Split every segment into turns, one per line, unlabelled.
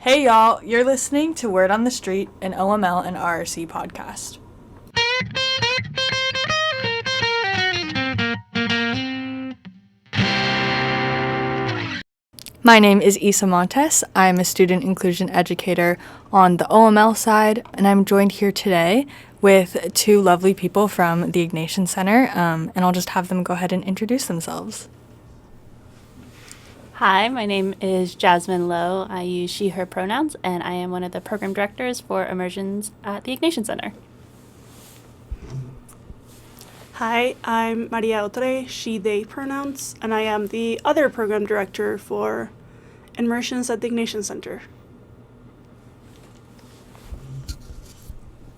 Hey y'all, you're listening to Word on the Street, an OML and RRC podcast. My name is Isa Montes. I'm a student inclusion educator on the OML side, and I'm joined here today with two lovely people from the Ignatian Center, and I'll just have them go ahead and introduce themselves.
Hi, my name is Jazmine Low. I use she, her pronouns, and I am one of the program directors for Immersions at the Ignatian Center.
Hi, I'm Maria Autrey, she, they pronouns, and I am the other program director for Immersions at the Ignatian Center.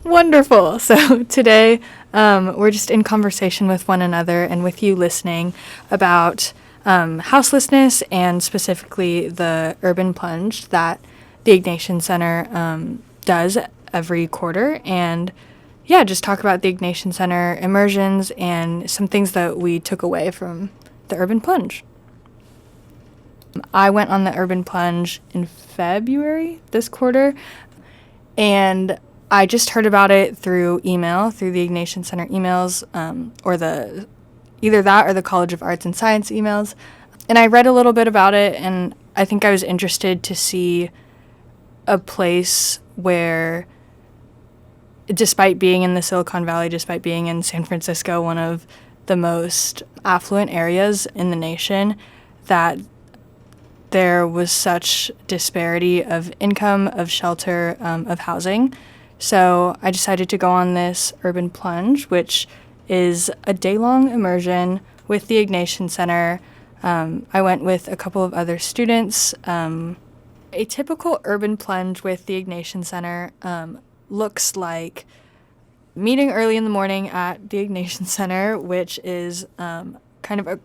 Wonderful. So today we're just in conversation with one another and with you listening about houselessness and specifically the urban plunge that the Ignatian Center does every quarter, and just talk about the Ignatian Center immersions and some things that we took away from the urban plunge. I went on the urban plunge in February this quarter, and I just heard about it through email, through the Ignatian Center emails, or either that or the College of Arts and Science emails. And I read a little bit about it, and I think I was interested to see a place where, despite being in the Silicon Valley, despite being in San Francisco, one of the most affluent areas in the nation, that there was such disparity of income, of shelter, of housing. So I decided to go on this urban plunge, which is a day-long immersion with the Ignatian Center. I went with a couple of other students. A typical urban plunge with the Ignatian Center looks like meeting early in the morning at the Ignatian Center, which is kind of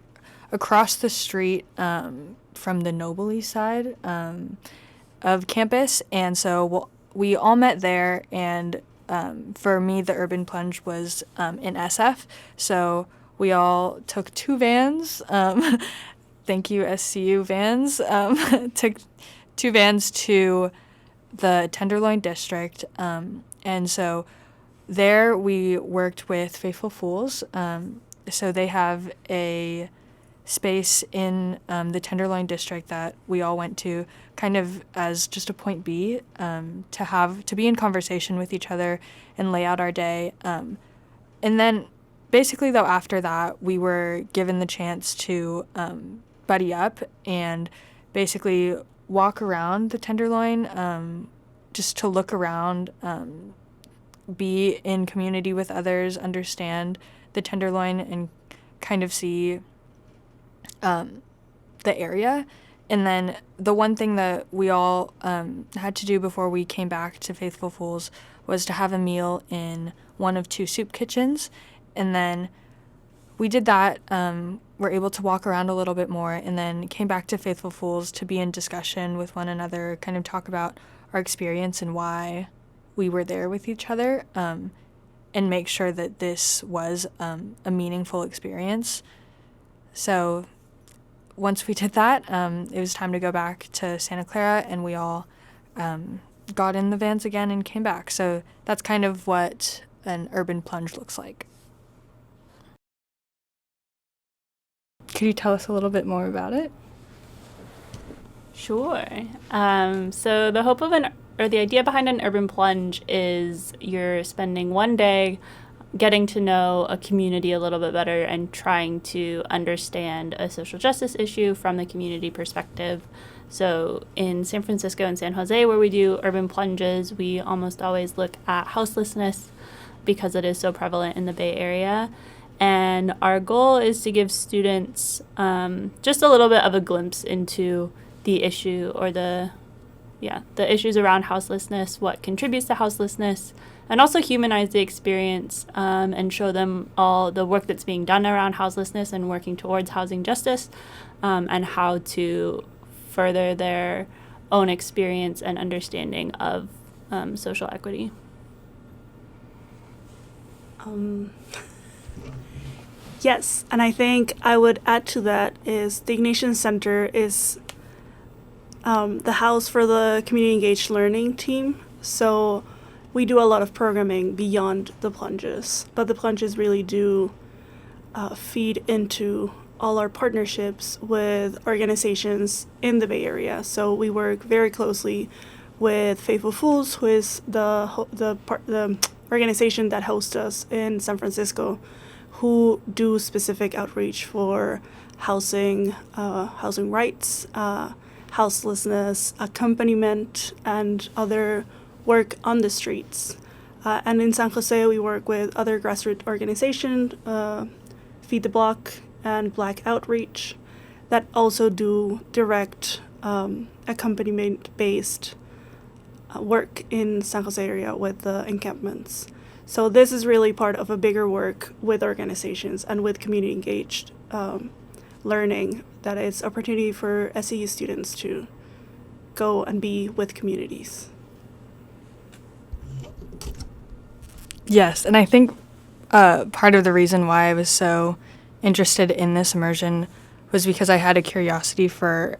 across the street from the Noble East side of campus. And so we all met there, and for me, the urban plunge was in SF. So we all took two vans. Thank you, SCU vans. Took two vans to the Tenderloin District. And so there we worked with Faithful Fools. So they have a space in the Tenderloin District that we all went to kind of as just a point B, to be in conversation with each other and lay out our day. And then basically, though, after that, we were given the chance to buddy up and basically walk around the Tenderloin, just to look around, be in community with others, understand the Tenderloin, and kind of see the area. And then the one thing that we all had to do before we came back to Faithful Fools was to have a meal in one of two soup kitchens. And then we did that. We're able to walk around a little bit more, and then came back to Faithful Fools to be in discussion with one another, kind of talk about our experience and why we were there with each other, and make sure that this was a meaningful experience. So once we did that, it was time to go back to Santa Clara, and we all got in the vans again and came back. So that's kind of what an urban plunge looks like. Could you tell us a little bit more about it?
Sure. So the hope of the idea behind an urban plunge is you're spending one day getting to know a community a little bit better and trying to understand a social justice issue from the community perspective. So in San Francisco and San Jose, where we do urban plunges, we almost always look at houselessness because it is so prevalent in the Bay Area. And our goal is to give students just a little bit of a glimpse into the issue, or the issues around houselessness, what contributes to houselessness, and also humanize the experience, and show them all the work that's being done around houselessness and working towards housing justice, and how to further their own experience and understanding of social equity.
Yes, and I think I would add to that is the Ignatian Center is the house for the community engaged learning team. So we do a lot of programming beyond the plunges, but the plunges really do feed into all our partnerships with organizations in the Bay Area. So we work very closely with Faithful Fools, who is the organization that hosts us in San Francisco, who do specific outreach for housing rights, houselessness, accompaniment, and other work on the streets. And in San Jose, we work with other grassroots organizations, Feed the Block and Black Outreach, that also do direct accompaniment-based work in San Jose area with the encampments. So this is really part of a bigger work with organizations and with community engaged learning, that is opportunity for SCU students to go and be with communities.
Yes, and I think part of the reason why I was so interested in this immersion was because I had a curiosity for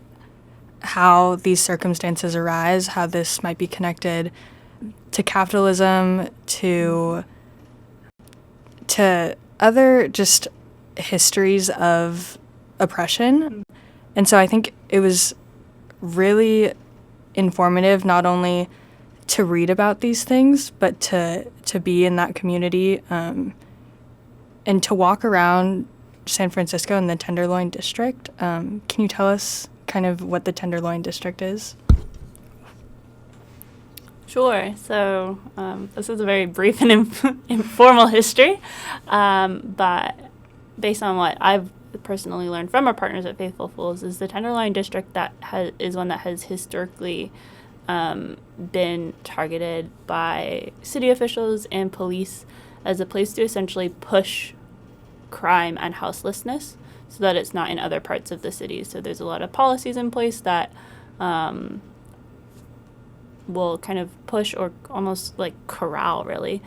how these circumstances arise, how this might be connected to capitalism, to other just histories of oppression. And so I think it was really informative not only to read about these things, but to be in that community and to walk around San Francisco in the Tenderloin District. Can you tell us kind of what the Tenderloin District is?
Sure. So this is a very brief and informal history, but based on what I've personally learned from our partners at Faithful Fools, is the Tenderloin District that is one that has historically been targeted by city officials and police as a place to essentially push crime and houselessness so that it's not in other parts of the city. So there's a lot of policies in place that will kind of push or almost like corral, really,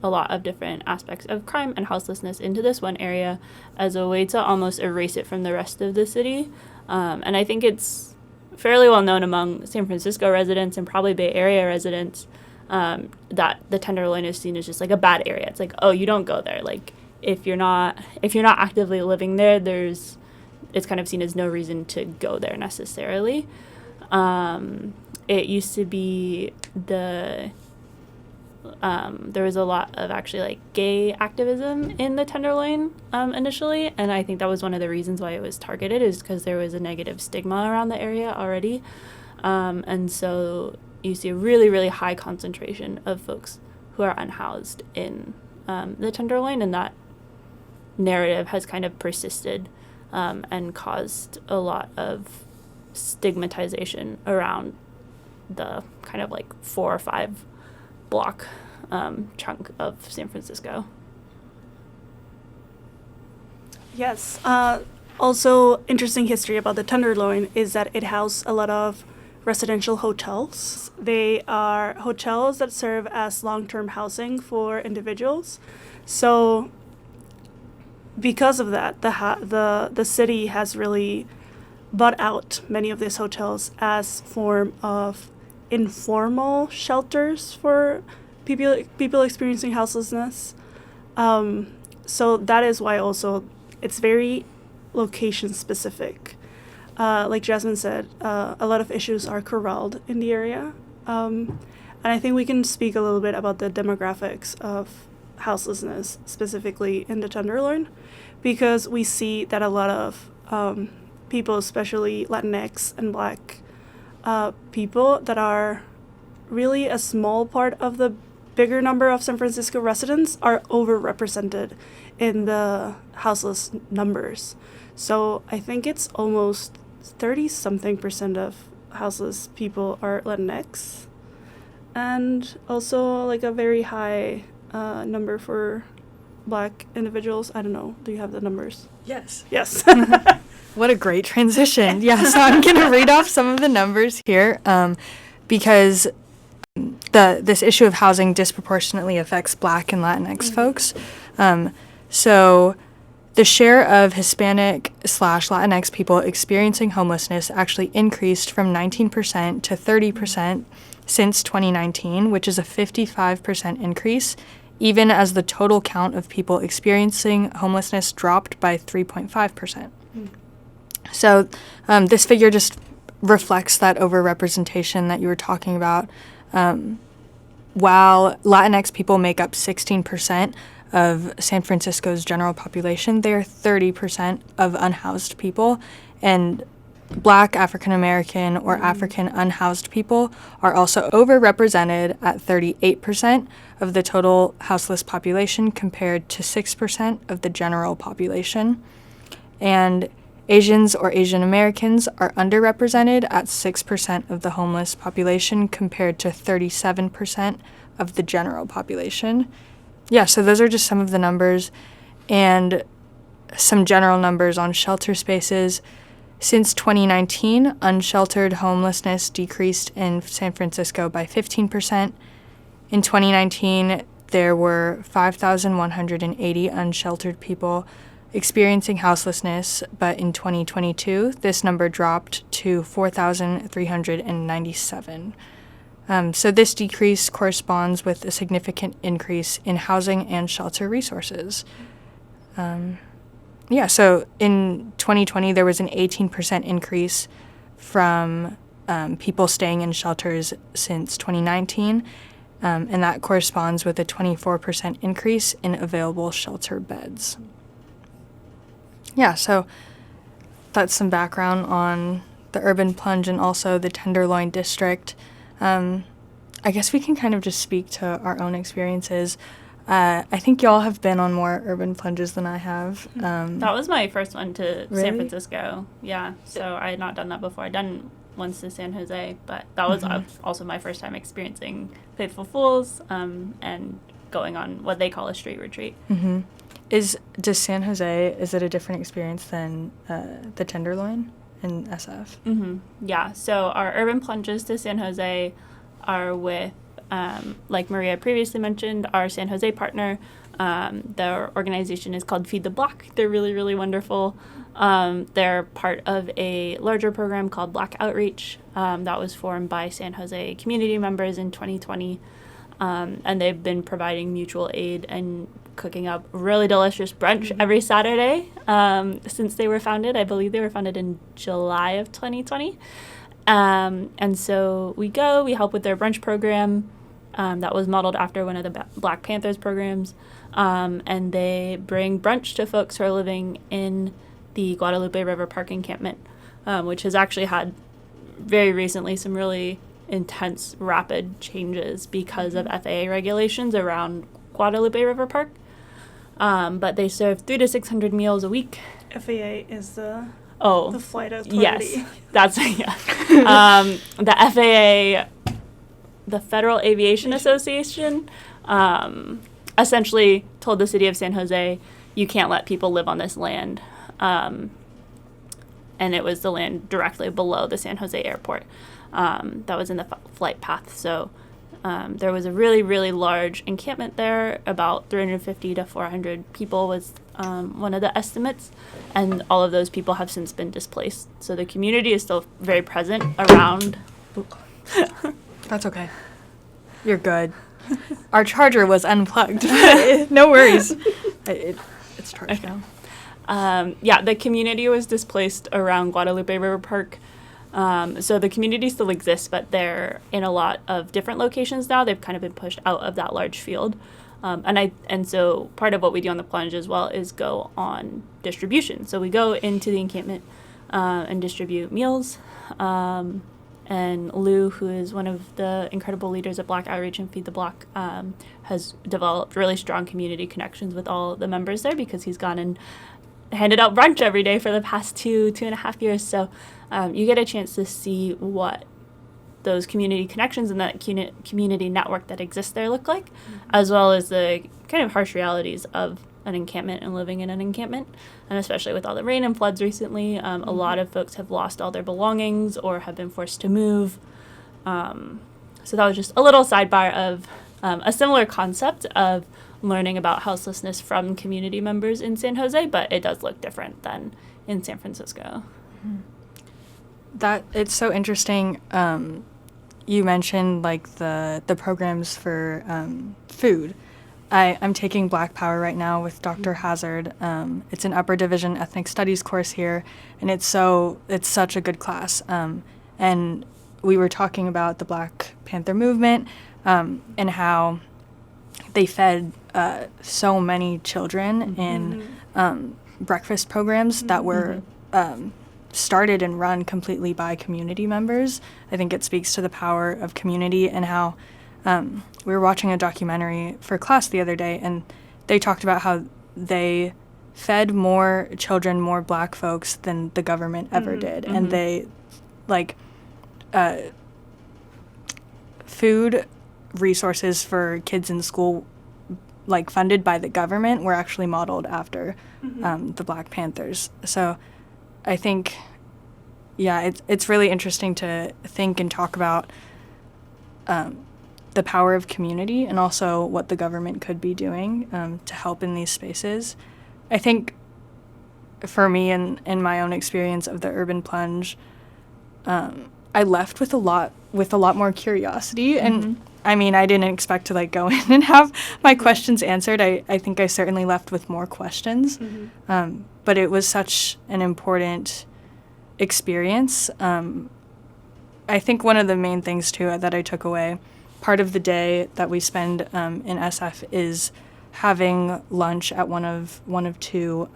a lot of different aspects of crime and houselessness into this one area as a way to almost erase it from the rest of the city. And I think it's fairly well known among San Francisco residents and probably Bay Area residents that the Tenderloin is seen as just like a bad area. It's like, oh, you don't go there. Like if you're not actively living there, it's kind of seen as no reason to go there necessarily. It used to be there was a lot of actually like gay activism in the Tenderloin initially, and I think that was one of the reasons why it was targeted, is because there was a negative stigma around the area already, and so you see a really, really high concentration of folks who are unhoused in the Tenderloin, and that narrative has kind of persisted and caused a lot of stigmatization around the kind of like 4 or 5 block chunk of San Francisco.
Yes. Also, interesting history about the Tenderloin is that it houses a lot of residential hotels. They are hotels that serve as long-term housing for individuals. So because of that, the city has really bought out many of these hotels as form of informal shelters for people experiencing houselessness. So that is why also it's very location specific. Like Jazmine said, a lot of issues are corralled in the area. And I think we can speak a little bit about the demographics of houselessness, specifically in the Tenderloin, because we see that a lot of people, especially Latinx and Black people, that are really a small part of the bigger number of San Francisco residents, are overrepresented in the houseless numbers. So I think it's almost 30-something% of houseless people are Latinx, and also like a very high number for Black individuals. I don't know. Do you have the numbers?
Yes.
Yes.
What a great transition. Yeah, so I'm going to read off some of the numbers here because this issue of housing disproportionately affects Black and Latinx folks. So the share of Hispanic/Latinx people experiencing homelessness actually increased from 19% to 30% since 2019, which is a 55% increase, even as the total count of people experiencing homelessness dropped by 3.5%. So this figure just reflects that overrepresentation that you were talking about. While Latinx people make up 16% of San Francisco's general population, they are 30% of unhoused people, and Black, African American, or African unhoused people are also overrepresented at 38% of the total houseless population compared to 6% of the general population. And Asians or Asian Americans are underrepresented at 6% of the homeless population compared to 37% of the general population. Yeah, so those are just some of the numbers and some general numbers on shelter spaces. Since 2019, unsheltered homelessness decreased in San Francisco by 15%. In 2019, there were 5,180 unsheltered people experiencing houselessness, but in 2022, this number dropped to 4,397. So this decrease corresponds with a significant increase in housing and shelter resources. So in 2020, there was an 18% increase from people staying in shelters since 2019, and that corresponds with a 24% increase in available shelter beds. Yeah, so that's some background on the urban plunge and also the Tenderloin district. I guess we can kind of just speak to our own experiences. I think y'all have been on more urban plunges than I have.
That was my first one to
Really?
San Francisco. Yeah, so I had not done that before. I'd done once to San Jose, but that was also my first time experiencing Faithful Fools and going on what they call a street retreat.
Mm-hmm. Does San Jose, is it a different experience than the Tenderloin in SF?
Mm-hmm. Yeah, so our urban plunges to San Jose are with, like Maria previously mentioned, our San Jose partner. Their organization is called Feed the Block. They're really, really wonderful. They're part of a larger program called Black Outreach that was formed by San Jose community members in 2020. And they've been providing mutual aid and cooking up really delicious brunch every Saturday since they were founded. I believe they were founded in July of 2020. And so we help with their brunch program that was modeled after one of the Black Panthers programs. And they bring brunch to folks who are living in the Guadalupe River Park encampment, which has actually had very recently some really intense, rapid changes because of FAA regulations around Guadalupe River Park. But they serve 300 to 600 meals a week.
FAA is the flight authority.
Yes, that's the FAA, the Federal Aviation Association, essentially told the city of San Jose, you can't let people live on this land. And it was the land directly below the San Jose airport that was in the flight path. So there was a really, really large encampment there. About 350 to 400 people was one of the estimates. And all of those people have since been displaced. So the community is still very present around.
That's okay. You're good. Our charger was unplugged. No worries. It's charged now.
The community was displaced around Guadalupe River Park. So the community still exists, but they're in a lot of different locations now. They've kind of been pushed out of that large field. And so part of what we do on the plunge as well is go on distribution. So we go into the encampment and distribute meals. And Lou, who is one of the incredible leaders at Black Outreach and Feed the Block, has developed really strong community connections with all the members there because he's gone and handed out brunch every day for the past 2.5 years. So you get a chance to see what those community connections and that community network that exists there look like, as well as the kind of harsh realities of an encampment and living in an encampment. And especially with all the rain and floods recently, a lot of folks have lost all their belongings or have been forced to move. So that was just a little sidebar of a similar concept of learning about houselessness from community members in San Jose, but it does look different than in San Francisco.
That it's so interesting. You mentioned like the programs for food. I'm taking Black Power right now with Dr. Hazard. It's an upper division ethnic studies course here, and it's such a good class. And we were talking about the Black Panther movement and how they fed so many children in breakfast programs that were started and run completely by community members. I think it speaks to the power of community and how we were watching a documentary for class the other day, and they talked about how they fed more children, more Black folks than the government ever did. And they, like, food resources for kids in school, like, funded by the government, were actually modeled after the Black Panthers. So I think, yeah, it's really interesting to think and talk about the power of community and also what the government could be doing to help in these spaces. I think for me and in my own experience of the Urban Plunge, I left with a lot more curiosity. And I mean, I didn't expect to like go in and have my questions answered. I think I certainly left with more questions. But it was such an important experience. I think one of the main things too that I took away, part of the day that we spend in SF is having lunch at one of two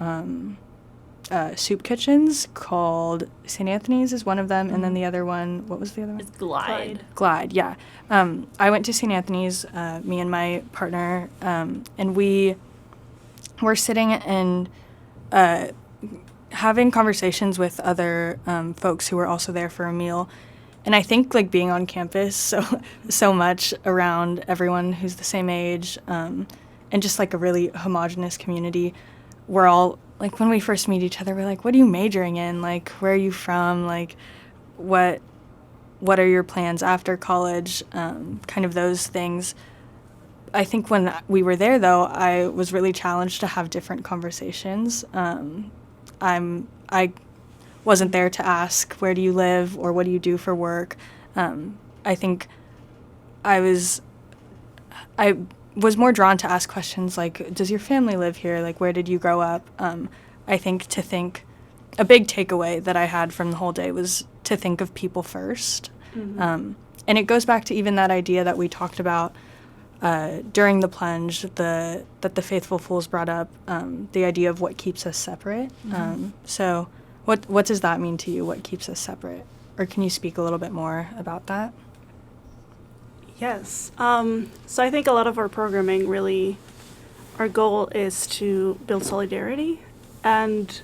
soup kitchens called St. Anthony's is one of them, and then the other one, what was the other one?
It's Glide.
Glide, yeah. I went to St. Anthony's, me and my partner, and we were sitting and having conversations with other folks who were also there for a meal. And I think like being on campus so much around everyone who's the same age, and just like a really homogenous community, we're all like, when we first meet each other, we're like, what are you majoring in? Like, where are you from? Like, what are your plans after college? Kind of those things. I think when we were there, though, I was really challenged to have different conversations. I wasn't there to ask, where do you live or what do you do for work? I think I was more drawn to ask questions like, does your family live here? Like, where did you grow up? I think a big takeaway that I had from the whole day was to think of people first. And it goes back to even that idea that we talked about during the plunge, that the Faithful Fools brought up, the idea of what keeps us separate. So what does that mean to you, what keeps us separate? Or can you speak a little bit more about that?
Yes. So I think a lot of our programming really, our goal is to build solidarity. And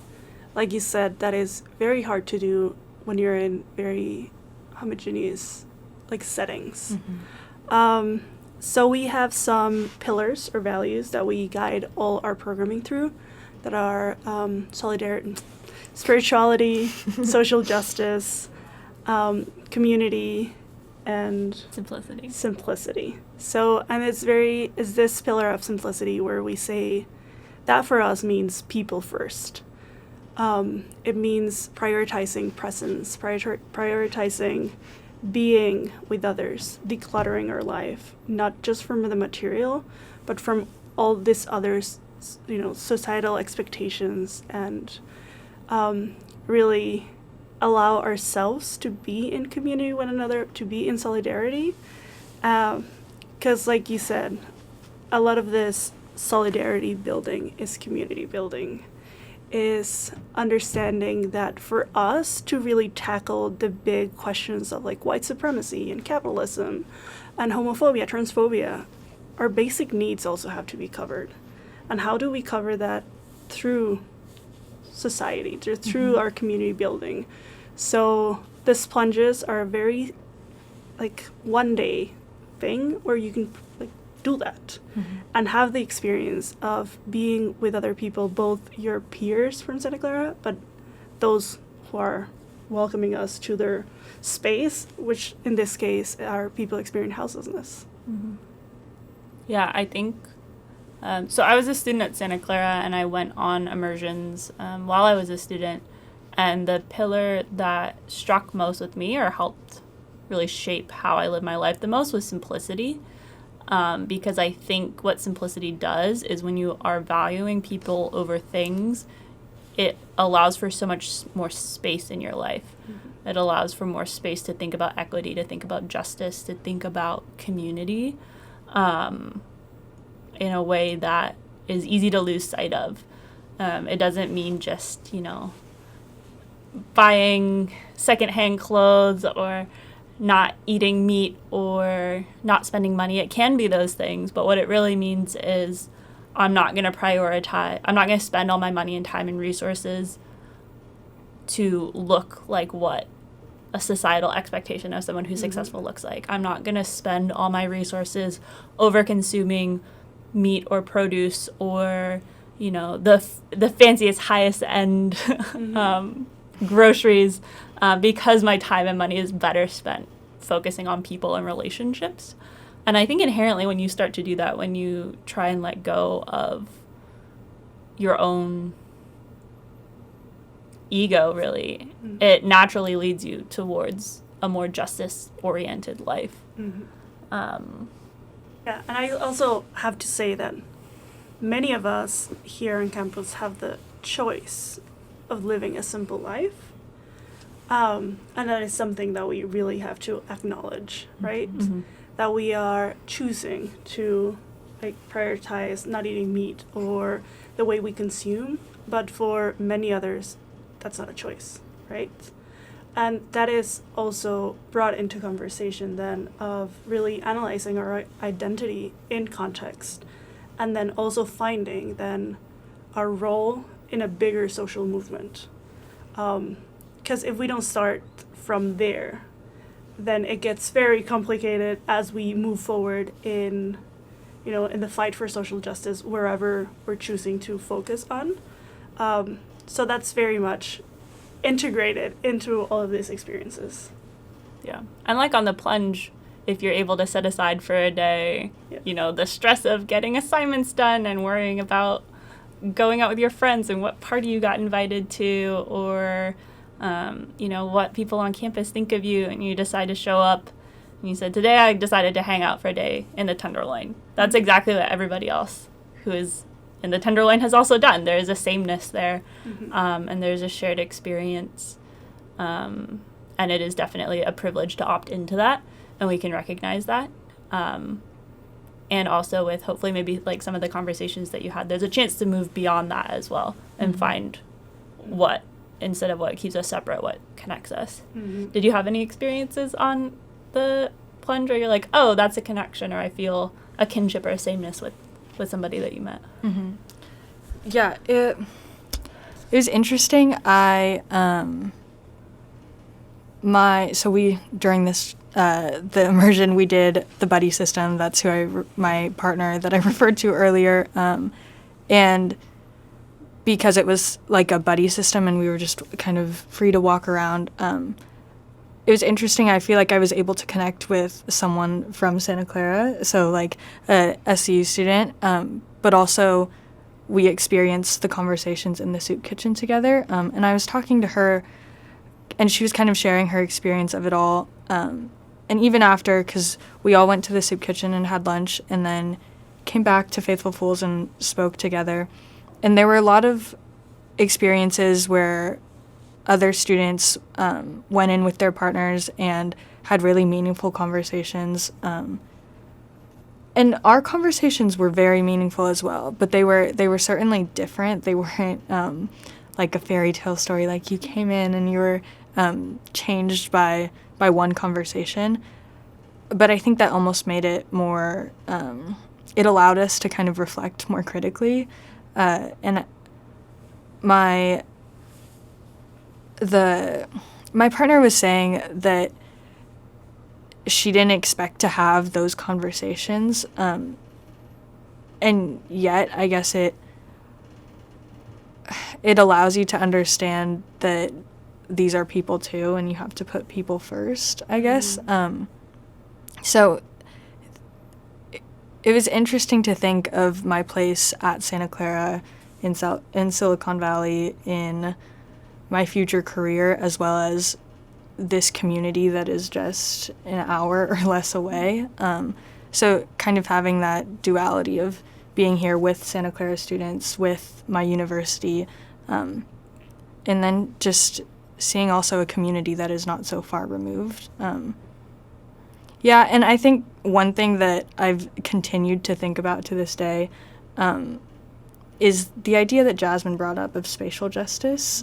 like you said, that is very hard to do when you're in very homogeneous like settings. So we have some pillars or values that we guide all our programming through that are solidarity, spirituality, social justice, community, and simplicity. So, and it's this pillar of simplicity where we say that for us means people first. It means prioritizing presence, prioritizing being with others, decluttering our life, not just from the material, but from all this others, societal expectations, and really allow ourselves to be in community with one another, to be in solidarity. Because like you said, a lot of this solidarity building is community building, is understanding that for us to really tackle the big questions of like white supremacy and capitalism and homophobia, transphobia, our basic needs also have to be covered. And how do we cover that? Through society, through our community building. So these plunges are a very like one day thing where you can like do that and have the experience of being with other people, both your peers from Santa Clara, but those who are welcoming us to their space, which in this case are people experiencing houselessness.
Yeah, I think So I was a student at Santa Clara, and I went on Immersions while I was a student. And the pillar that struck most with me, or helped really shape how I live my life the most, was simplicity. Because I think what simplicity does is when you are valuing people over things, it allows for so much more space in your life. Mm-hmm. It allows for more space to think about equity, to think about justice, to think about community in a way that is easy to lose sight of. It doesn't mean just, buying secondhand clothes or not eating meat or not spending money. It can be those things, but what it really means is I'm not going to spend all my money and time and resources to look like what a societal expectation of someone who's successful looks like. I'm not going to spend all my resources over consuming meat or produce or, the fanciest, highest end groceries because my time and money is better spent focusing on people and relationships. And I think inherently when you start to do that, when you try and let go of your own ego, really, it naturally leads you towards a more justice-oriented life.
Yeah, and I also have to say that many of us here on campus have the choice of living a simple life. And that is something that we really have to acknowledge, right? Mm-hmm. That we are choosing to prioritize not eating meat or the way we consume, but for many others, that's not a choice, right? And that is also brought into conversation then of really analyzing our identity in context, and then also finding then our role in a bigger social movement. Because if we don't start from there, then it gets very complicated as we move forward in the fight for social justice, wherever we're choosing to focus on. So that's very much integrated into all of these experiences.
Yeah. And on the Plunge, if you're able to set aside for a day, the stress of getting assignments done and worrying about going out with your friends and what party you got invited to, or what people on campus think of you, and you decide to show up and you said, today I decided to hang out for a day in the Tenderloin. That's exactly what everybody else who is in the Tenderloin has also done. There is a sameness there, and there's a shared experience, and it is definitely a privilege to opt into that, and we can recognize that. And also with hopefully maybe some of the conversations that you had, there's a chance to move beyond that as well and find what, instead of what keeps us separate, what connects us. Did you have any experiences on the Plunge where you're like, oh, that's a connection, or I feel a kinship or a sameness with somebody that you met?
Yeah, it was interesting. During this the immersion, we did the buddy system. That's who my partner that I referred to earlier, and because it was like a buddy system and we were just kind of free to walk around, it was interesting. I feel like I was able to connect with someone from Santa Clara, so a SCU student, but also we experienced the conversations in the soup kitchen together, and I was talking to her, and she was kind of sharing her experience of it all, and even after, because we all went to the soup kitchen and had lunch and then came back to Faithful Fools and spoke together, and there were a lot of experiences where other students went in with their partners and had really meaningful conversations, and our conversations were very meaningful as well, but they were certainly different. They weren't like a fairy tale story, like you came in and you were changed by one conversation. But I think that almost made it more, it allowed us to kind of reflect more critically. And my partner was saying that she didn't expect to have those conversations, and yet I guess it allows you to understand that these are people too, and you have to put people first, I guess. So it was interesting to think of my place at Santa Clara in Silicon Valley in my future career, as well as this community that is just an hour or less away. So kind of having that duality of being here with Santa Clara students, with my university, and then just seeing also a community that is not so far removed. Yeah, and I think one thing that I've continued to think about to this day is the idea that Jazmine brought up of spatial justice,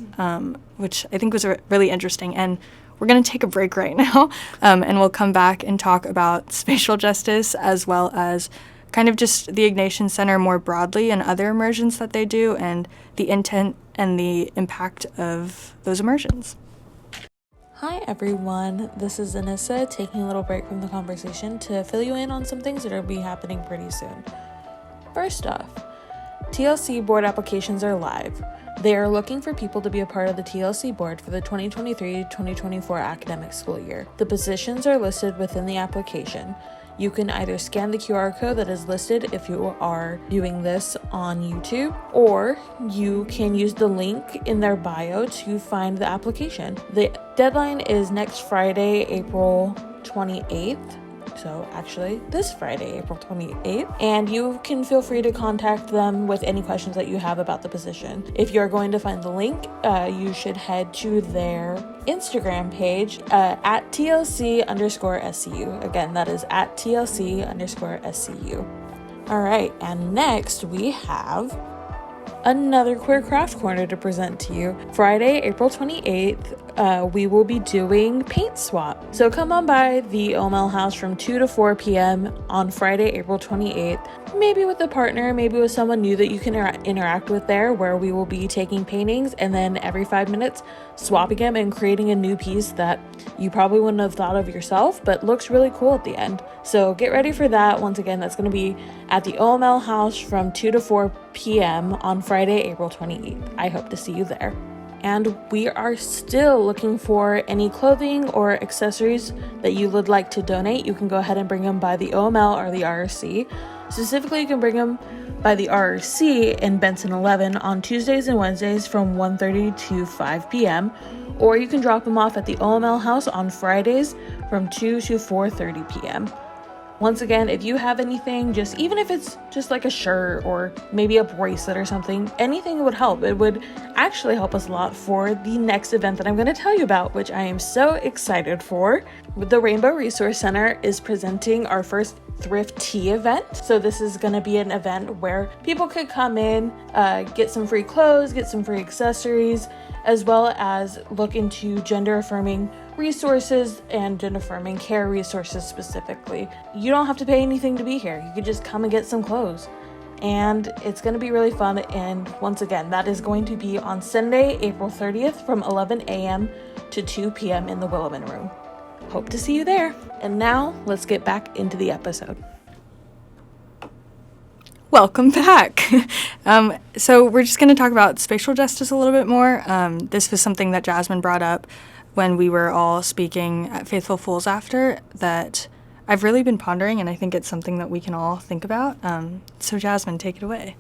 which I think was really interesting. And we're going to take a break right now, and we'll come back and talk about spatial justice as well as kind of just the Ignatian Center more broadly and other immersions that they do and the intent and the impact of those immersions.
Hi everyone, this is Anissa taking a little break from the conversation to fill you in on some things that will be happening pretty soon. First off, TLC board applications are live. They are looking for people to be a part of the TLC board for the 2023-2024 academic school year. The positions are listed within the application. You can either scan the QR code that is listed if you are viewing this on YouTube, or you can use the link in their bio to find the application. The deadline is next Friday, April 28th. So actually this Friday, April 28th, and you can feel free to contact them with any questions that you have about the position. If you're going to find the link, you should head to their Instagram page at TLC_SCU. Again, that is at TLC_SCU. All right, and next we have another Queer Craft Corner to present to you. Friday, April 28th, we will be doing paint swap. So come on by the OML house from 2 to 4 p.m. on Friday, April 28th. Maybe with a partner, maybe with someone new that you can interact with there, where we will be taking paintings and then every 5 minutes swapping them and creating a new piece that you probably wouldn't have thought of yourself, but looks really cool at the end. So get ready for that. Once again, that's going to be at the OML house from 2 to 4 p.m. on Friday, April 28th. I hope to see you there. And we are still looking for any clothing or accessories that you would like to donate. You can go ahead and bring them by the OML or the RRC. Specifically, you can bring them by the RRC in Benson 11 on Tuesdays and Wednesdays from 1:30 to 5 p.m. Or you can drop them off at the OML house on Fridays from 2 to 4:30 p.m. Once again, if you have anything, just even if it's just like a shirt or maybe a bracelet or something, anything would help. It would actually help us a lot for the next event that I'm going to tell you about, which I am so excited for. The Rainbow Resource Center is presenting our first thrift tea event. So this is going to be an event where people could come in, get some free clothes, get some free accessories, as well as look into gender affirming resources and gender affirming care resources specifically. You don't have to pay anything to be here. You could just come and get some clothes. And it's going to be really fun. And once again, that is going to be on Sunday, April 30th from 11 a.m. to 2 p.m. in the Williman Room. Hope to see you there. And now let's get back into the episode.
Welcome back. So we're just going to talk about spatial justice a little bit more. This was something that Jazmine brought up when we were all speaking at Faithful Fools after, that I've really been pondering, and I think it's something that we can all think about. So Jazmine, take it away.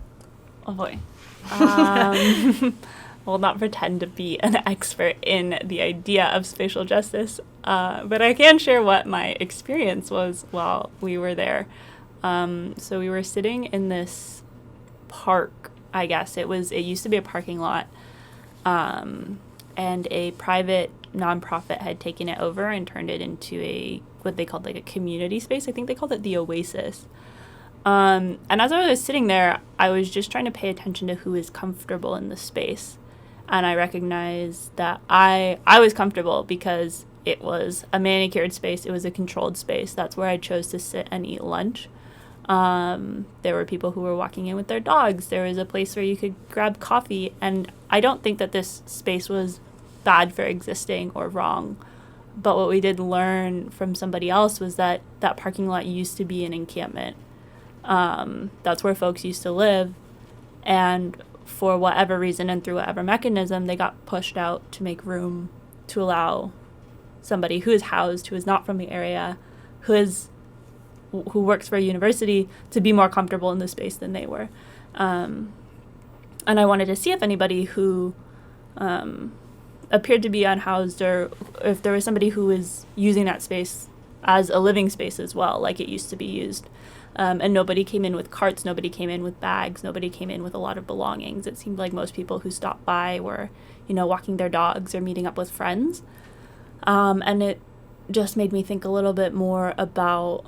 Oh boy. Will not pretend to be an expert in the idea of spatial justice, but I can share what my experience was while we were there. So we were sitting in this park, I guess. It used to be a parking lot, and a private nonprofit had taken it over and turned it into what they called like a community space. I think they called it the Oasis. And as I was sitting there, I was just trying to pay attention to who is comfortable in the space. And I recognized that I was comfortable because it was a manicured space. It was a controlled space. That's where I chose to sit and eat lunch. There were people who were walking in with their dogs. There was a place where you could grab coffee. And I don't think that this space was bad for existing or wrong. But what we did learn from somebody else was that that parking lot used to be an encampment. That's where folks used to live. And for whatever reason and through whatever mechanism, they got pushed out to make room to allow somebody who is housed, who is not from the area, who is who works for a university to be more comfortable in the space than they were. And I wanted to see if anybody who appeared to be unhoused, or if there was somebody who was using that space as a living space as well, like it used to be used. And nobody came in with carts, nobody came in with bags, nobody came in with a lot of belongings. It seemed like most people who stopped by were, walking their dogs or meeting up with friends. And it just made me think a little bit more about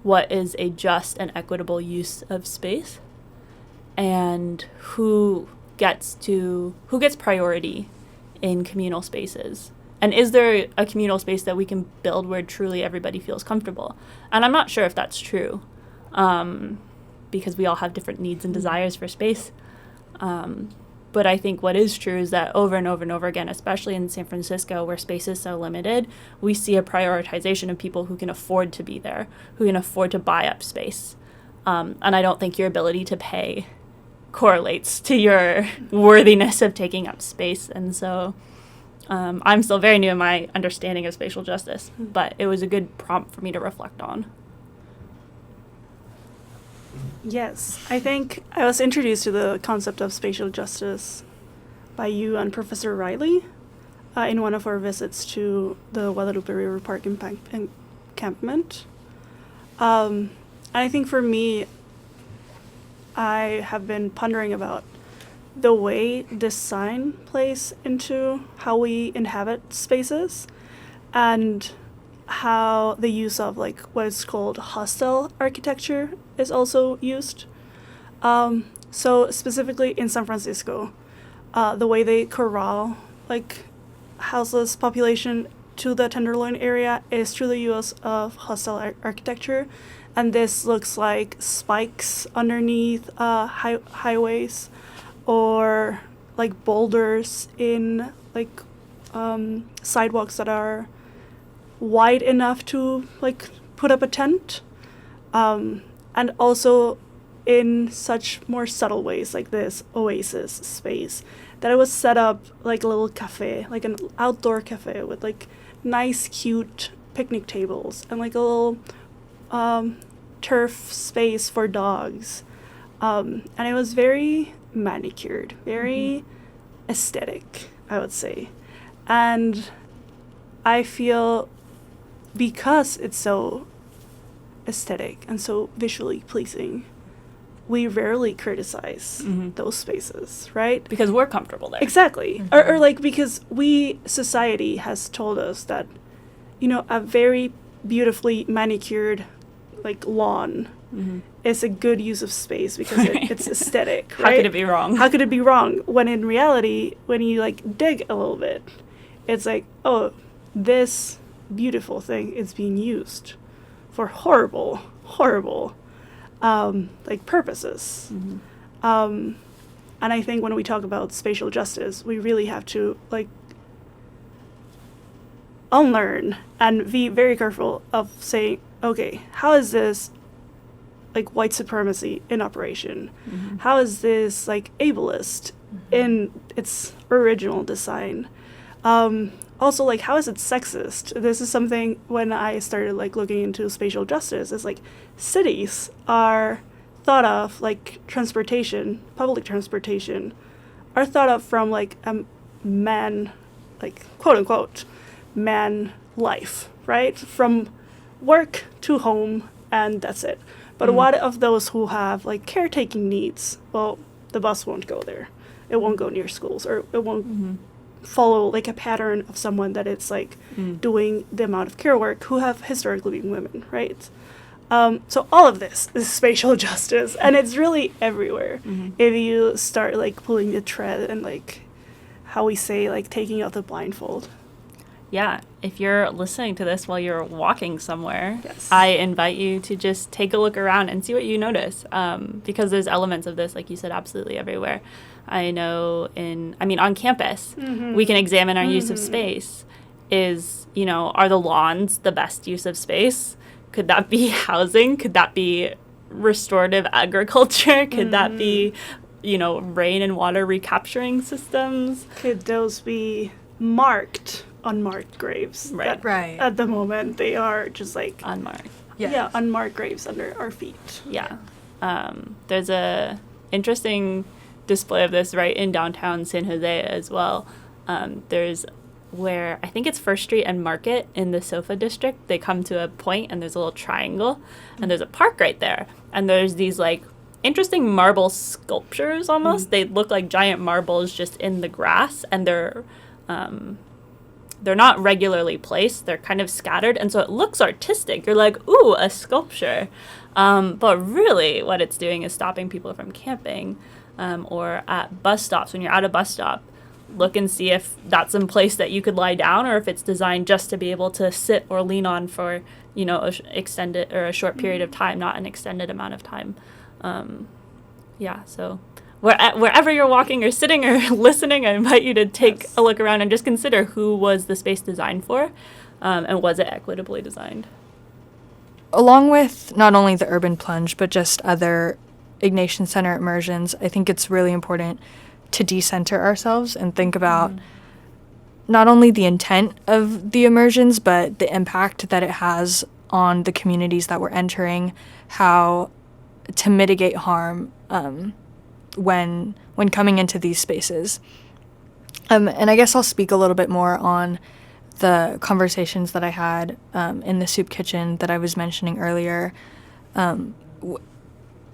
what is a just and equitable use of space, and who gets priority in communal spaces. And is there a communal space that we can build where truly everybody feels comfortable? And I'm not sure if that's true, because we all have different needs and desires for space. But I think what is true is that over and over and over again, especially in San Francisco, where space is so limited, we see a prioritization of people who can afford to be there, who can afford to buy up space. And I don't think your ability to pay correlates to your worthiness of taking up space. And so I'm still very new in my understanding of spatial justice, but it was a good prompt for me to reflect on.
Yes, I think I was introduced to the concept of spatial justice by you and Professor Riley in one of our visits to the Guadalupe River Park encampment. And I think for me, I have been pondering about the way design plays into how we inhabit spaces, and how the use of what is called hostile architecture is also used. So specifically in San Francisco, the way they corral houseless population to the Tenderloin area is through the use of hostile architecture, and this looks like spikes underneath highways, or boulders in sidewalks that are wide enough to put up a tent, and also in such more subtle ways, like this oasis space that it was set up like a little cafe, like an outdoor cafe with nice cute picnic tables and a little turf space for dogs, and it was very manicured, very aesthetic, I would say. And I feel, because it's so aesthetic and so visually pleasing, we rarely criticize those spaces, right?
Because we're comfortable there.
Exactly. Or because society has told us that, a very beautifully manicured lawn is a good use of space because it's aesthetic, right?
How could it be wrong?
How could it be wrong? When in reality, when you dig a little bit, it's oh, this beautiful thing is being used for horrible purposes. And I think when we talk about spatial justice, we really have to unlearn and be very careful of saying, okay, how is this white supremacy in operation? How is this ableist in its original design? Also, how is it sexist? This is something when I started looking into spatial justice, is cities are thought of transportation, public transportation, are thought of from a man, quote unquote, man life, right? From work to home, and that's it. But what of those who have caretaking needs? Well, the bus won't go there. It won't go near schools, or it won't follow a pattern of someone that it's doing the amount of care work, who have historically been women, right? So all of this is spatial justice, and it's really everywhere. If you start pulling the thread and how we say taking out the blindfold.
Yeah, if you're listening to this while you're walking somewhere,
yes,
I invite you to just take a look around and see what you notice, because there's elements of this, like you said, absolutely everywhere. I know on campus, we can examine our use of space. Are the lawns the best use of space? Could that be housing? Could that be restorative agriculture? Could that be, rain and water recapturing systems?
Could those be marked, unmarked graves?
Right.
At the moment, they are just
unmarked.
unmarked graves under our feet.
Yeah. There's a interesting display of this right in downtown San Jose as well. There's where I think it's First Street and Market in the Sofa district. They come to a point and there's a little triangle and there's a park right there. And there's these like interesting marble sculptures almost. They look like giant marbles just in the grass, and they're not regularly placed. They're kind of scattered, and so it looks artistic. You're like, ooh, a sculpture. But really what it's doing is stopping people from camping, or at bus stops. When you're at a bus stop, look and see if that's in place that you could lie down, or if it's designed just to be able to sit or lean on for, you know, extended or a short period of time, not an extended amount of time. So wherever you're walking or sitting or listening, I invite you to take a look around and just consider who was the space designed for, and was it equitably designed?
Along with not only the Urban Plunge, but just other Ignatian Center immersions, I think it's really important to decenter ourselves and think about not only the intent of the immersions, but the impact that it has on the communities that we're entering, how to mitigate harm when coming into these spaces. And I guess I'll speak a little bit more on the conversations that I had in the soup kitchen that I was mentioning earlier.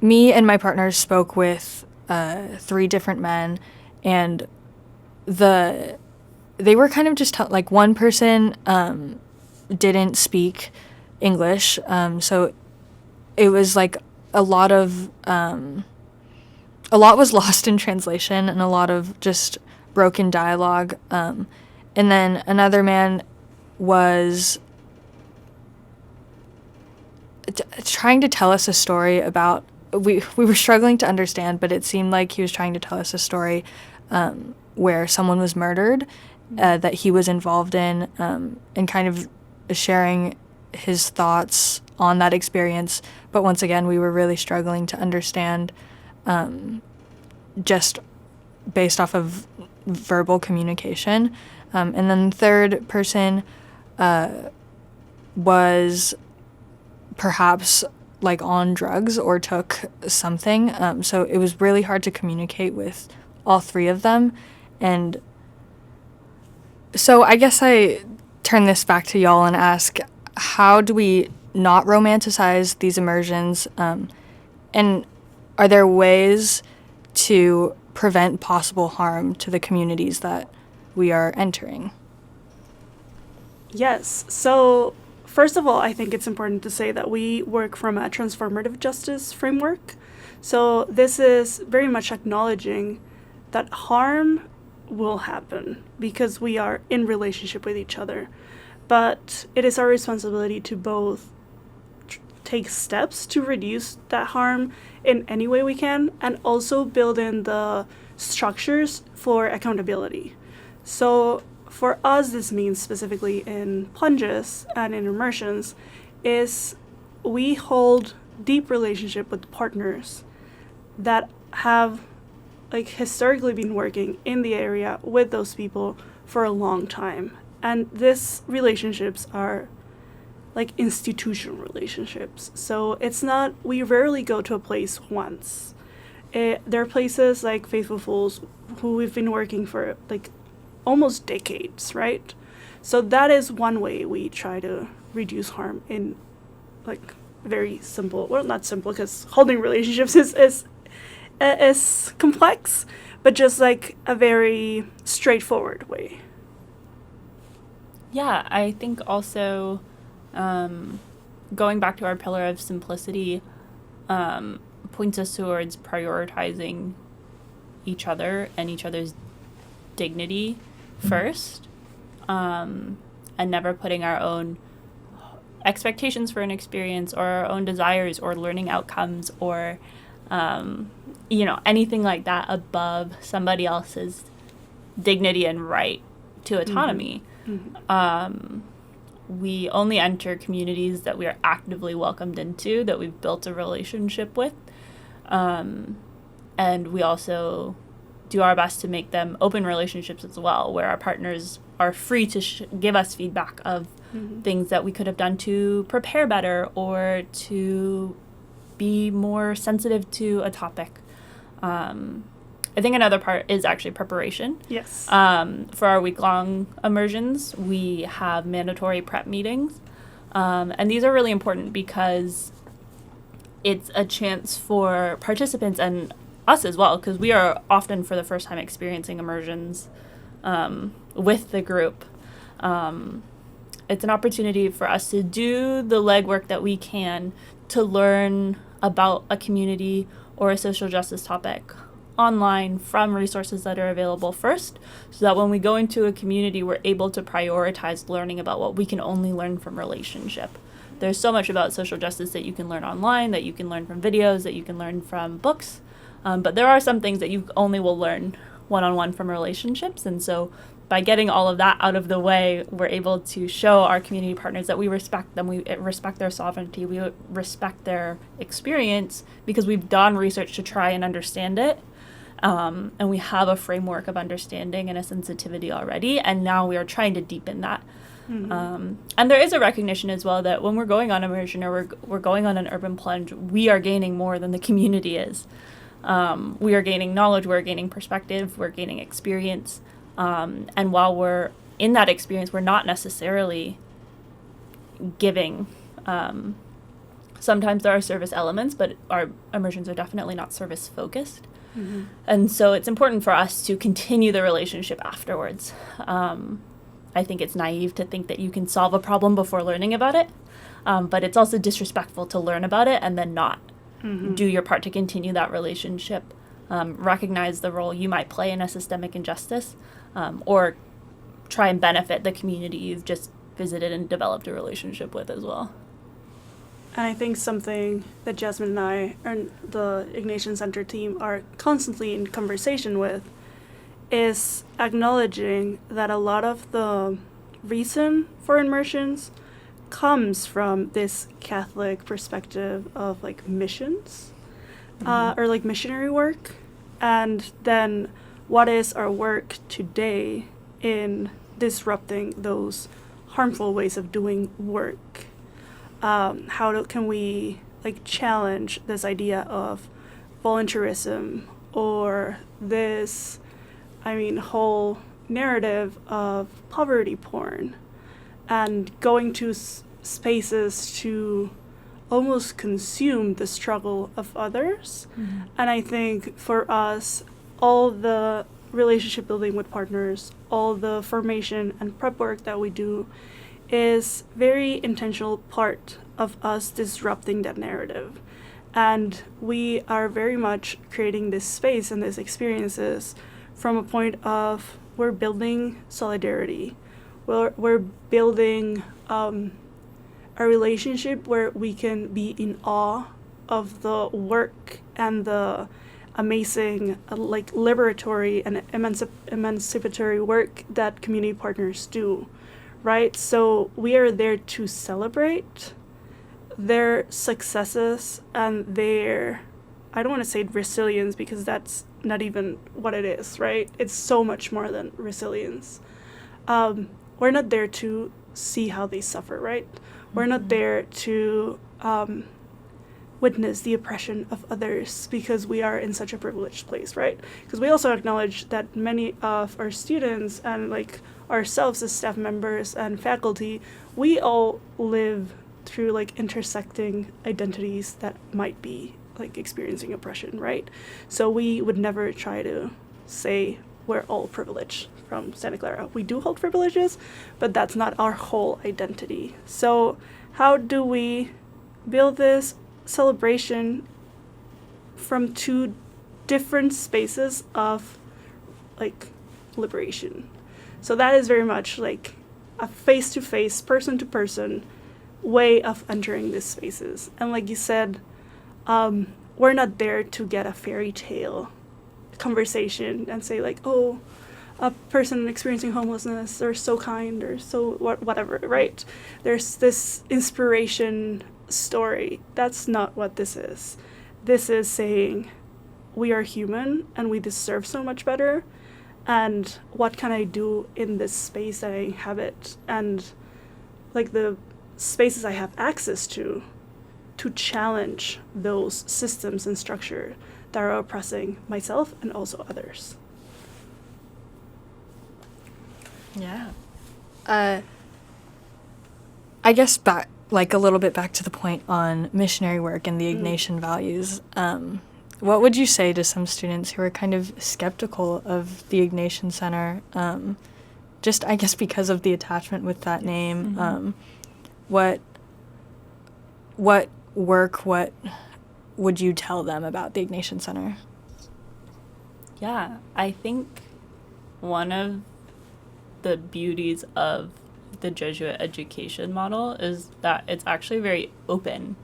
Me and my partners spoke with 3 different men, and they were kind of just like one person didn't speak English, so it was like a lot was lost in translation and a lot of just broken dialogue. And then another man was trying to tell us a story about, we were struggling to understand, but it seemed like he was trying to tell us a story where someone was murdered that he was involved in, and kind of sharing his thoughts on that experience. But once again, we were really struggling to understand just based off of verbal communication. And then the third person was perhaps like on drugs or took something. So it was really hard to communicate with all 3 of them. And so I guess I turn this back to y'all and ask, how do we not romanticize these immersions? And are there ways to prevent possible harm to the communities that we are entering?
Yes. So first of all, I think it's important to say that we work from a transformative justice framework. So this is very much acknowledging that harm will happen because we are in relationship with each other. But it is our responsibility to both take steps to reduce that harm in any way we can, and also build in the structures for accountability. So for us, this means specifically in plunges and in immersions, is we hold deep relationship with partners that have like historically been working in the area with those people for a long time. And these relationships are like institutional relationships. So it's not, we rarely go to a place once. There are places like Faithful Fools who we've been working for like almost decades, right? So that is one way we try to reduce harm in like very simple, well, not simple because holding relationships is complex, but just like a very straightforward way.
Yeah, I think also going back to our pillar of simplicity points us towards prioritizing each other and each other's dignity first, and never putting our own expectations for an experience or our own desires or learning outcomes or anything like that above somebody else's dignity and right to autonomy. Mm-hmm. We only enter communities that we are actively welcomed into, that we've built a relationship with, and we also do our best to make them open relationships as well, where our partners are free to give us feedback of things that we could have done to prepare better or to be more sensitive to a topic. I think another part is actually preparation.
Yes.
For our week-long immersions, we have mandatory prep meetings. And these are really important because it's a chance for participants and us as well, because we are often for the first time experiencing immersions with the group. It's an opportunity for us to do the legwork that we can to learn about a community or a social justice topic online from resources that are available first, so that when we go into a community, we're able to prioritize learning about what we can only learn from relationship. There's so much about social justice that you can learn online, that you can learn from videos, that you can learn from books, but there are some things that you only will learn one-on-one from relationships. And so by getting all of that out of the way, we're able to show our community partners that we respect them, we respect their sovereignty, we respect their experience, because we've done research to try and understand it. And we have a framework of understanding and a sensitivity already, and now we are trying to deepen that. And there is a recognition as well that when we're going on immersion or we're going on an urban plunge, we are gaining more than the community is. We are gaining knowledge, we're gaining perspective, we're gaining experience. And while we're in that experience, we're not necessarily giving. Sometimes there are service elements, but our immersions are definitely not service focused. And so it's important for us to continue the relationship afterwards. I think it's naive to think that you can solve a problem before learning about it, but it's also disrespectful to learn about it and then not do your part to continue that relationship. Recognize the role you might play in a systemic injustice, or try and benefit the community you've just visited and developed a relationship with as well.
And I think something that Jazmine and I and the Ignatian Center team are constantly in conversation with is acknowledging that a lot of the reason for immersions comes from this Catholic perspective of like missions or like missionary work. And then what is our work today in disrupting those harmful ways of doing work? Can we like challenge this idea of volunteerism or this, whole narrative of poverty porn and going to spaces to almost consume the struggle of others. And I think for us, all the relationship building with partners, all the formation and prep work that we do is very intentional part of us disrupting that narrative. And we are very much creating this space and these experiences from a point of we're building solidarity. We're building a relationship where we can be in awe of the work and the amazing liberatory and emancipatory work that community partners do. Right? So we are there to celebrate their successes and their, I don't want to say resilience because that's not even what it is, right? It's so much more than resilience. We're not there to see how they suffer, right? We're not there to witness the oppression of others because we are in such a privileged place, right? Because we also acknowledge that many of our students and ourselves as staff members and faculty, we all live through intersecting identities that might be experiencing oppression, right? So we would never try to say we're all privileged from Santa Clara. We do hold privileges, but that's not our whole identity. So how do we build this celebration from two different spaces of liberation? So that is very much a face-to-face, person-to-person way of entering these spaces. And like you said, we're not there to get a fairy tale conversation and say oh, a person experiencing homelessness, they're so kind or so whatever, right? There's this inspiration story. That's not what this is. This is saying, we are human and we deserve so much better, and what can I do in this space that I inhabit, and like the spaces I have access to challenge those systems and structure that are oppressing myself and also others.
Yeah. I guess back, like a little bit back to the point on missionary work and the Ignatian values. What would you say to some students who are kind of skeptical of the Ignatian Center, just I guess because of the attachment with that name? What would you tell them about the Ignatian Center?
Yeah, I think one of the beauties of the Jesuit education model is that it's actually very open.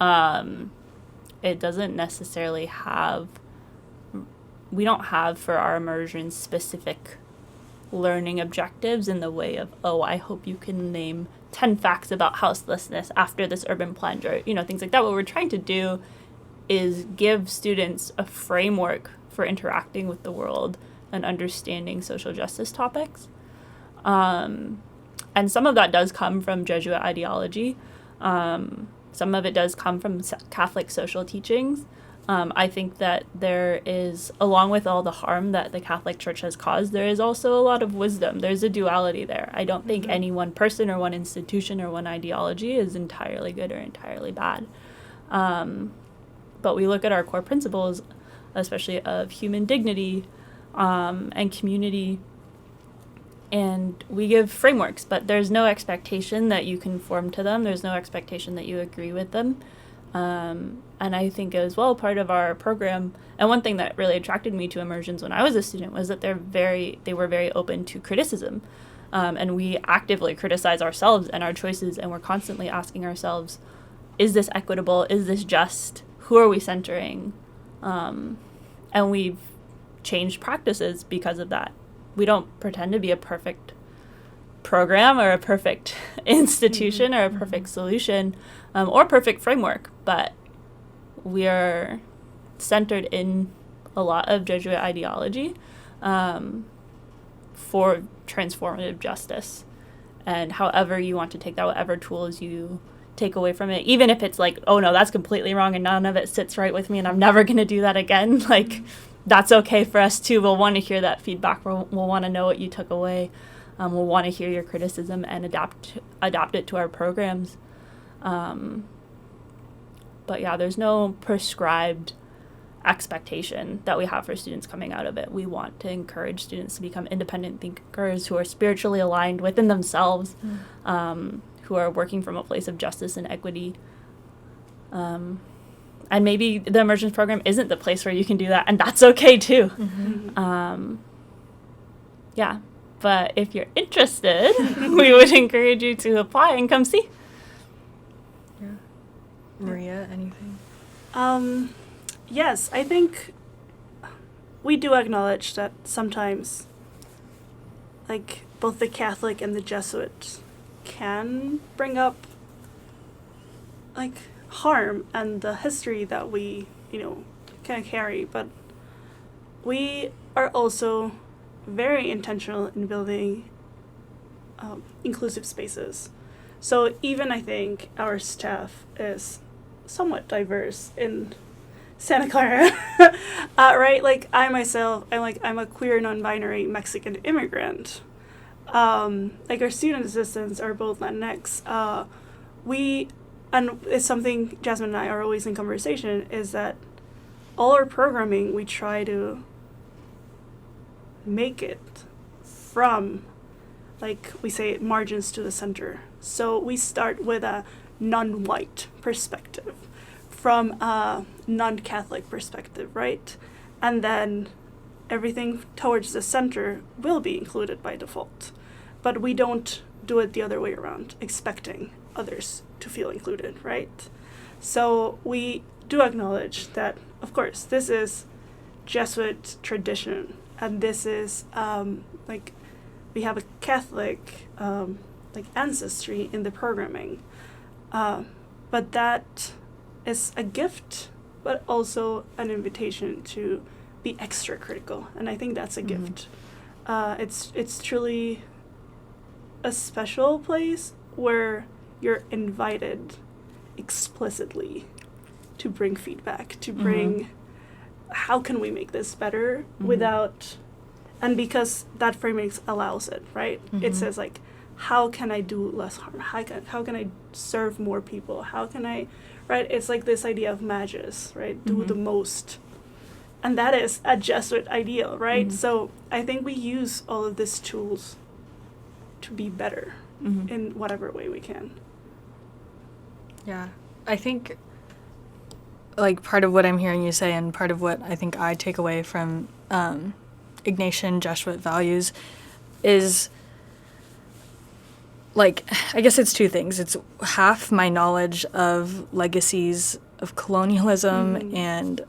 It doesn't necessarily we don't have for our immersions specific learning objectives in the way of, I hope you can name 10 facts about houselessness after this urban plunge, or, things like that. What we're trying to do is give students a framework for interacting with the world and understanding social justice topics. And some of that does come from Jesuit ideology. Some of it does come from Catholic social teachings. I think that there is, along with all the harm that the Catholic Church has caused, there is also a lot of wisdom. There's a duality there. I don't think any one person or one institution or one ideology is entirely good or entirely bad. But we look at our core principles, especially of human dignity and community, and we give frameworks, but there's no expectation that you conform to them. There's no expectation that you agree with them. And I think as well, part of our program, and one thing that really attracted me to Immersions when I was a student was that they were very open to criticism. And we actively criticize ourselves and our choices, and we're constantly asking ourselves, is this equitable? Is this just? Who are we centering? And we've changed practices because of that. We don't pretend to be a perfect program or a perfect institution or a perfect solution or perfect framework, but we are centered in a lot of Jesuit ideology for transformative justice. And however you want to take that, whatever tools you take away from it, even if it's like, oh no, that's completely wrong and none of it sits right with me and I'm never going to do that again, like, that's okay for us too. We'll want to hear that feedback. We'll want to know what you took away. We'll want to hear your criticism and adapt it to our programs. But yeah, there's no prescribed expectation that we have for students coming out of it. We want to encourage students to become independent thinkers who are spiritually aligned within themselves, who are working from a place of justice and equity. And maybe the Immersions program isn't the place where you can do that, and that's okay too. Yeah, but if you're interested, we would encourage you to apply and come see.
Yeah. Maria, anything?
Yes, I think we do acknowledge that sometimes, like, both the Catholic and the Jesuit can bring up, like, harm and the history that we, can carry, but we are also very intentional in building inclusive spaces. So even I think our staff is somewhat diverse in Santa Clara, right? Like I'm a queer non-binary Mexican immigrant. Like our student assistants are both Latinx. And it's something Jazmine and I are always in conversation, is that all our programming, we try to make it from, like we say, margins to the center. So we start with a non-white perspective, from a non-Catholic perspective, right? And then everything towards the center will be included by default. But we don't do it the other way around, expecting others to feel included, right? So we do acknowledge that, of course, this is Jesuit tradition, and this is we have a Catholic ancestry in the programming, but that is a gift but also an invitation to be extra critical. And I think that's a gift. It's truly a special place where you're invited explicitly to bring feedback, to bring how can we make this better without, and because that framing allows it, right? It says like, how can I do less harm? How can I serve more people? How can I, right? It's like this idea of magis, right? Do the most. And that is a Jesuit ideal, right? So I think we use all of these tools to be better in whatever way we can.
Yeah, I think like part of what I'm hearing you say and part of what I think I take away from Ignatian Jesuit values is like, I guess it's two things. It's half my knowledge of legacies of colonialism and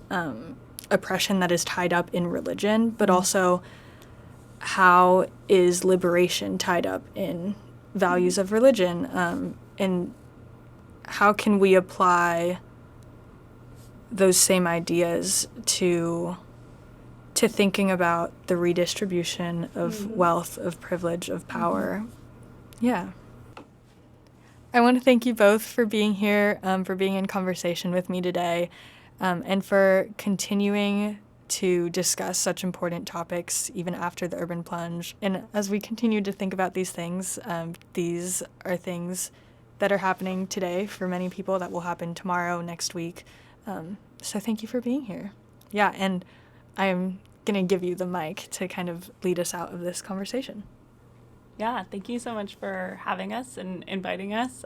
oppression that is tied up in religion, but also how is liberation tied up in values of religion, and how can we apply those same ideas to thinking about the redistribution of wealth, of privilege, of power. Yeah. I want to thank you both for being here, for being in conversation with me today, and for continuing to discuss such important topics even after the Urban Plunge. And as we continue to think about these things are things that are happening today for many people that will happen tomorrow, next week. So thank you for being here. Yeah, and I'm going to give you the mic to kind of lead us out of this conversation.
Yeah, thank you so much for having us and inviting us.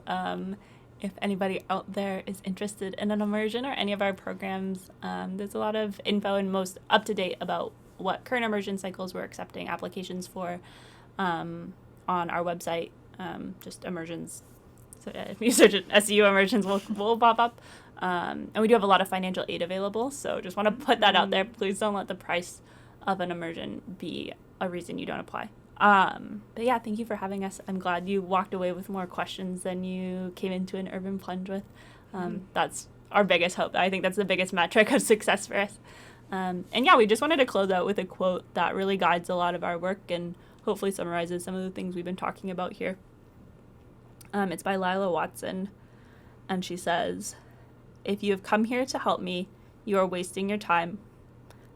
If anybody out there is interested in an immersion or any of our programs, there's a lot of info and most up-to-date about what current immersion cycles we're accepting applications for on our website, just Immersions. So if you search it, SCU Immersions will pop up. And we do have a lot of financial aid available, so just want to put that out there. Please don't let the price of an immersion be a reason you don't apply. But yeah, thank you for having us. I'm glad you walked away with more questions than you came into an Urban Plunge with. That's our biggest hope. I think that's the biggest metric of success for us. And yeah, we just wanted to close out with a quote that really guides a lot of our work and hopefully summarizes some of the things we've been talking about here. It's by Lila Watson, and she says, "If you have come here to help me, you are wasting your time.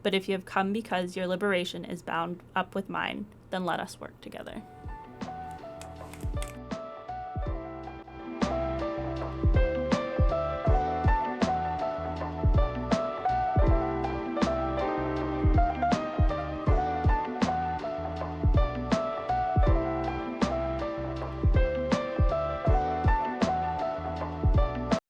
But if you have come because your liberation is bound up with mine, then let us work together."